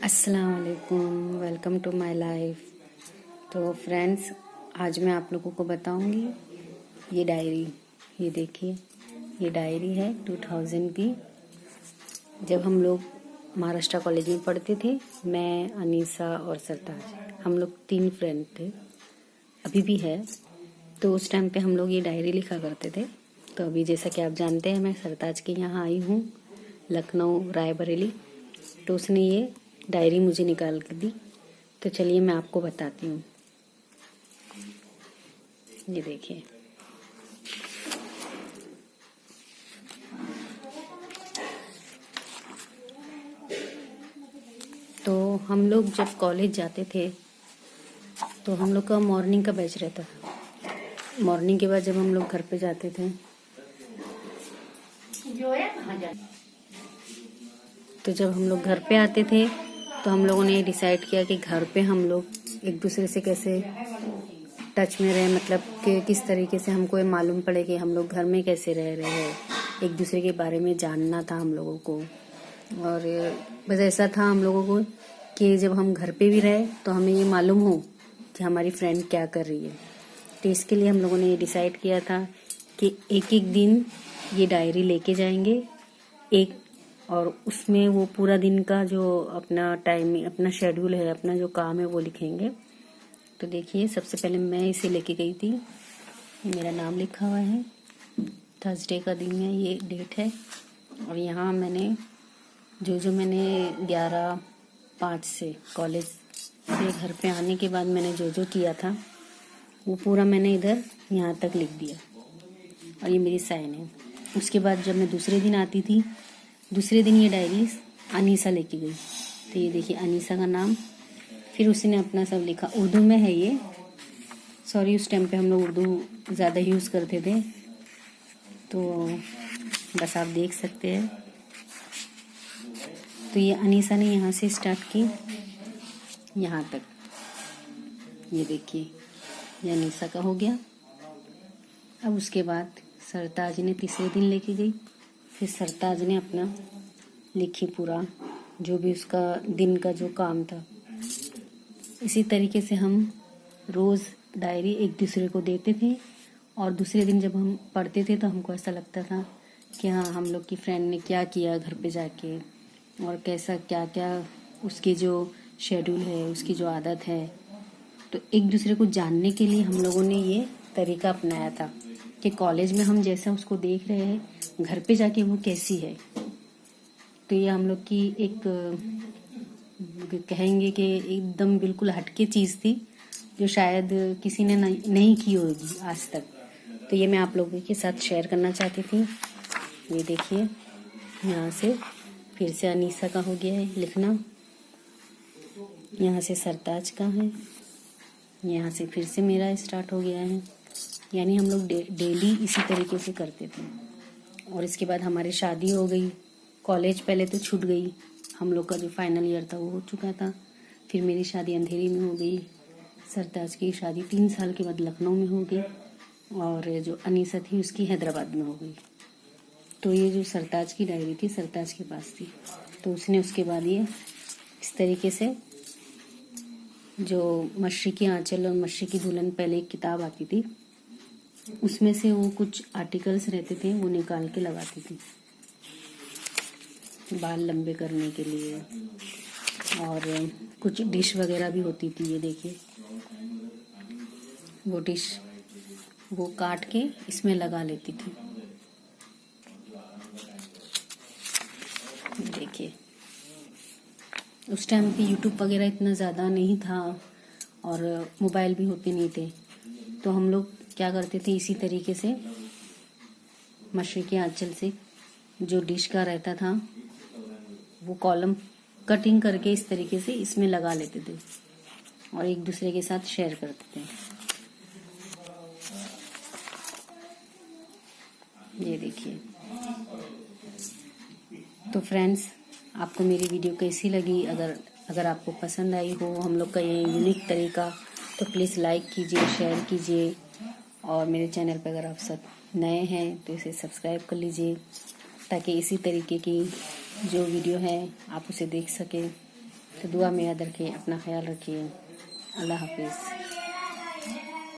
अस्सलाम वालेकुम, welcome to my life. तो फ्रेंड्स, आज मैं आप लोगों को बताऊंगी ये डायरी। ये देखिए, ये डायरी है 2000 की। जब हम लोग महाराष्ट्र कॉलेज में पढ़ते थे, मैं, अनीसा और सरताज, हम लोग 3 फ्रेंड थे, अभी भी है। तो उस टाइम पे हम लोग ये डायरी लिखा करते थे। तो अभी जैसा कि आप जानते हैं, मैं सरताज के यहाँ आई हूँ, लखनऊ रायबरेली। तो उसने ये डायरी मुझे निकाल कर दी। तो चलिए मैं आपको बताती हूँ। ये देखिए, तो हम लोग जब कॉलेज जाते थे तो हम लोग का मॉर्निंग का बैच रहता था। मॉर्निंग के बाद जब हम लोग घर पे जाते थे तो जब हम लोग घर पे आते थे तो हम लोगों ने डिसाइड किया कि घर पे हम लोग एक दूसरे से कैसे टच में रहे, मतलब कि किस तरीके से हमको ये मालूम पड़े कि हम लोग घर में कैसे रह रहे हैं। एक दूसरे के बारे में जानना था हम लोगों को। और बस ऐसा था हम लोगों को कि जब हम घर पे भी रहे तो हमें ये मालूम हो कि हमारी फ्रेंड क्या कर रही है। तो इसके लिए हम लोगों ने ये डिसाइड किया था कि एक एक दिन ये डायरी लेके जाएंगे और उसमें वो पूरा दिन का जो अपना टाइम, अपना शेड्यूल है, अपना जो काम है वो लिखेंगे। तो देखिए, सबसे पहले मैं इसे लेके गई थी। मेरा नाम लिखा हुआ है, थर्सडे का दिन है, ये डेट है। और यहाँ मैंने जो मैंने 11/5 से कॉलेज से घर पे आने के बाद मैंने जो किया था वो पूरा मैंने इधर यहाँ तक लिख दिया। और ये मेरी साइन है। उसके बाद जब मैं दूसरे दिन आती थी, दूसरे दिन ये डायरी अनीसा लेके गई। तो ये देखिए, अनीसा का नाम, फिर उसने अपना सब लिखा। उर्दू में है ये, सॉरी, उस टाइम पे हम लोग उर्दू ज़्यादा यूज़ करते थे, तो बस आप देख सकते हैं। तो ये अनीसा ने यहाँ से स्टार्ट की यहाँ तक। ये देखिए, ये अनीसा का हो गया। अब उसके बाद सरताज ने तीसरे दिन लेके गई। फिर सरताज ने अपना लिखी पूरा, जो भी उसका दिन का जो काम था। इसी तरीके से हम रोज़ डायरी एक दूसरे को देते थे। और दूसरे दिन जब हम पढ़ते थे तो हमको ऐसा लगता था कि हाँ, हम लोग की फ्रेंड ने क्या किया घर पे जाके, और कैसा क्या क्या उसकी जो शेड्यूल है, उसकी जो आदत है। तो एक दूसरे को जानने के लिए हम लोगों ने ये तरीका अपनाया था कि कॉलेज में हम जैसा उसको देख रहे हैं, घर पे जाके वो कैसी है। तो ये हम लोग की एक, कहेंगे कि एकदम बिल्कुल हटके चीज़ थी, जो शायद किसी ने नहीं की होगी आज तक। तो ये मैं आप लोगों के साथ शेयर करना चाहती थी। ये देखिए, यहाँ से फिर से अनीसा का हो गया है लिखना, यहाँ से सरताज का है, यहाँ से फिर से मेरा स्टार्ट हो गया है। यानी हम लोग डेली इसी तरीके से करते थे। और इसके बाद हमारी शादी हो गई। कॉलेज पहले तो छूट गई, हम लोग का जो फाइनल ईयर था वो हो चुका था। फिर मेरी शादी अंधेरी में हो गई। सरताज की शादी 3 साल के बाद लखनऊ में हो गई। और जो अनीसा थी उसकी हैदराबाद में हो गई। तो ये जो सरताज की डायरी थी, सरताज के पास थी। तो उसने उसके बाद ये इस तरीके से, जो मशरिकी आंचल और मशरिकी दुल्हन पहले एक किताब आती थी, उसमें से वो कुछ आर्टिकल्स रहते थे, वो निकाल के लगाती थी बाल लंबे करने के लिए। और कुछ डिश वगैरह भी होती थी। ये देखिए, वो डिश वो काट के इसमें लगा लेती थी। देखिए, उस टाइम पे यूट्यूब वगैरह इतना ज़्यादा नहीं था और मोबाइल भी होते नहीं थे। तो हम लोग क्या करते थे, इसी तरीके से मशरिकी आंचल से जो डिश का रहता था वो कॉलम कटिंग करके इस तरीके से इसमें लगा लेते थे और एक दूसरे के साथ शेयर करते थे। ये देखिए। तो फ्रेंड्स, आपको मेरी वीडियो कैसी लगी? अगर आपको पसंद आई हो हम लोग का ये यूनिक तरीका, तो प्लीज़ लाइक कीजिए, शेयर कीजिए। और मेरे चैनल पर अगर आप सब नए हैं तो इसे सब्सक्राइब कर लीजिए, ताकि इसी तरीके की जो वीडियो है आप उसे देख सकें। तो दुआ में याद रखिए, अपना ख्याल रखिए। अल्लाह हाफिज़।